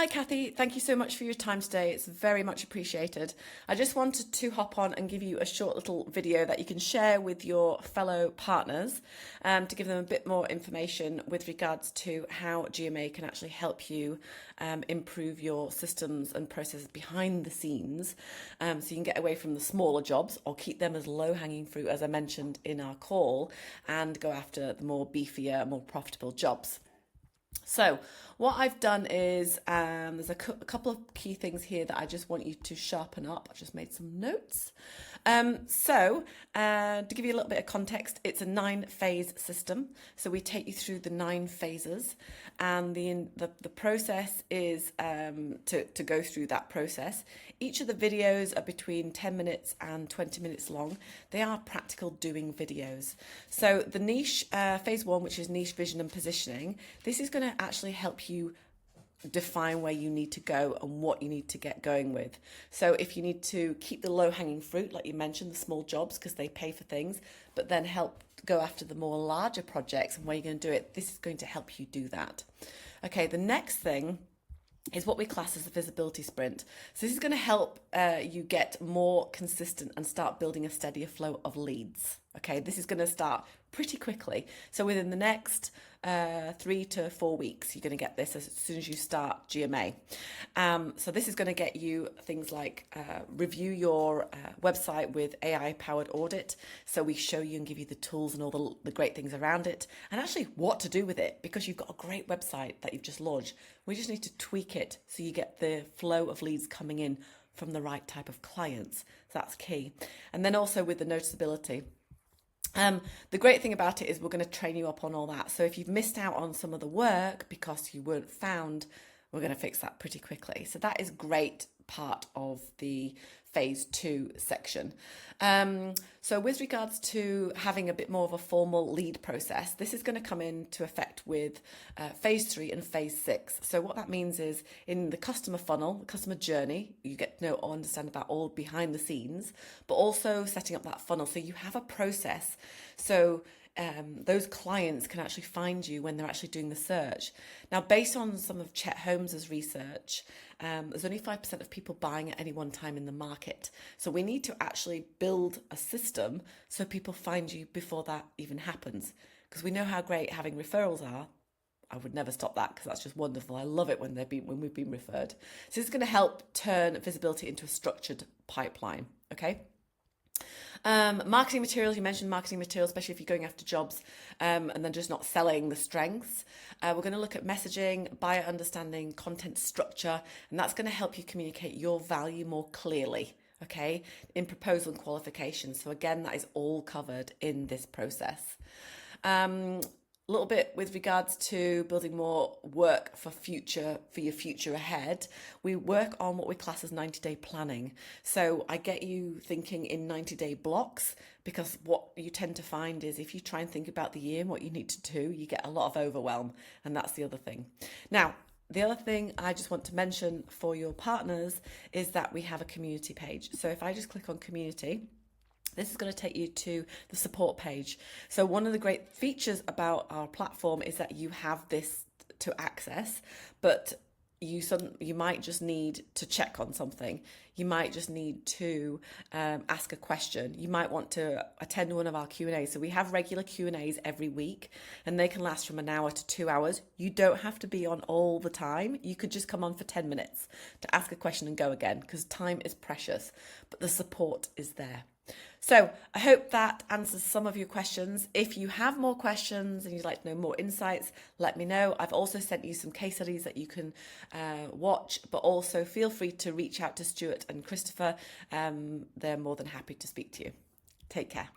Hi, Kathy. Thank you so much for your time today. It's very much appreciated. I just wanted to hop on and give you a short little video that you can share with your fellow partners to give them a bit more information with regards to how GMA can actually help you improve your systems and processes behind the scenes so you can get away from the smaller jobs or keep them as low-hanging fruit, as I mentioned in our call, and go after the more beefier, more profitable jobs. So what I've done is there's a couple of key things here that I just want you to sharpen up. I've just made some notes. To give you a little bit of context, it's a 9-phase system. So we take you through the 9 phases, and the process is to go through that process. Each of the videos are between 10 minutes and 20 minutes long. They are practical doing videos. So the niche, phase 1, which is niche vision and positioning, this is going to actually help you define where you need to go and what you need to get going with. So if you need to keep the low-hanging fruit, like you mentioned, the small jobs because they pay for things, but then help go after the more larger projects and where you're going to do it, this is going to help you do that. Okay, the next thing is what we class as a visibility sprint. So this is going to help you get more consistent and start building a steadier flow of leads. Okay, this is going to start pretty quickly. So within the next 3 to 4 weeks, you're going to get this as soon as you start GMA. So this is going to get you things like review your website with AI-powered audit. So we show you and give you the tools and all the great things around it, and actually what to do with it, because you've got a great website that you've just launched. We just need to tweak it so you get the flow of leads coming in from the right type of clients. So that's key. And then also with the noticeability. The great thing about it is we're going to train you up on all that. So if you've missed out on some of the work because you weren't found, we're going to fix that pretty quickly. So that is great part of the phase 2 section. So with regards to having a bit more of a formal lead process, this is going to come into effect with phase 3 and phase 6. So what that means is in the customer funnel, the customer journey, you get to know or understand about all behind the scenes, but also setting up that funnel so you have a process. So those clients can actually find you when they're actually doing the search. Now, based on some of Chet Holmes's research, there's only 5% of people buying at any one time in the market. So we need to actually build a system so people find you before that even happens. Because we know how great having referrals are. I would never stop that because that's just wonderful. I love it when we've been referred. So this is going to help turn visibility into a structured pipeline. Okay. Marketing materials, you mentioned marketing materials, especially if you're going after jobs and then just not selling the strengths. We're going to look at messaging, buyer understanding, content structure, and that's going to help you communicate your value more clearly, okay, in proposal and qualification. So again, that is all covered in this process. A little bit with regards to building more work for your future ahead. We work on what we class as 90-day planning. So I get you thinking in 90-day blocks, because what you tend to find is if you try and think about the year and what you need to do, you get a lot of overwhelm, and that's the other thing. Now, the other thing I just want to mention for your partners is that we have a community page. So if I just click on community, this is going to take you to the support page. So one of the great features about our platform is that you have this to access, but you might just need to check on something. You might just need to ask a question. You might want to attend one of our Q&As. So we have regular Q&As every week, and they can last from an hour to 2 hours. You don't have to be on all the time. You could just come on for 10 minutes to ask a question and go again, because time is precious, but the support is there. So I hope that answers some of your questions. If you have more questions and you'd like to know more insights, let me know. I've also sent you some case studies that you can watch, but also feel free to reach out to Stuart and Christopher. They're more than happy to speak to you. Take care.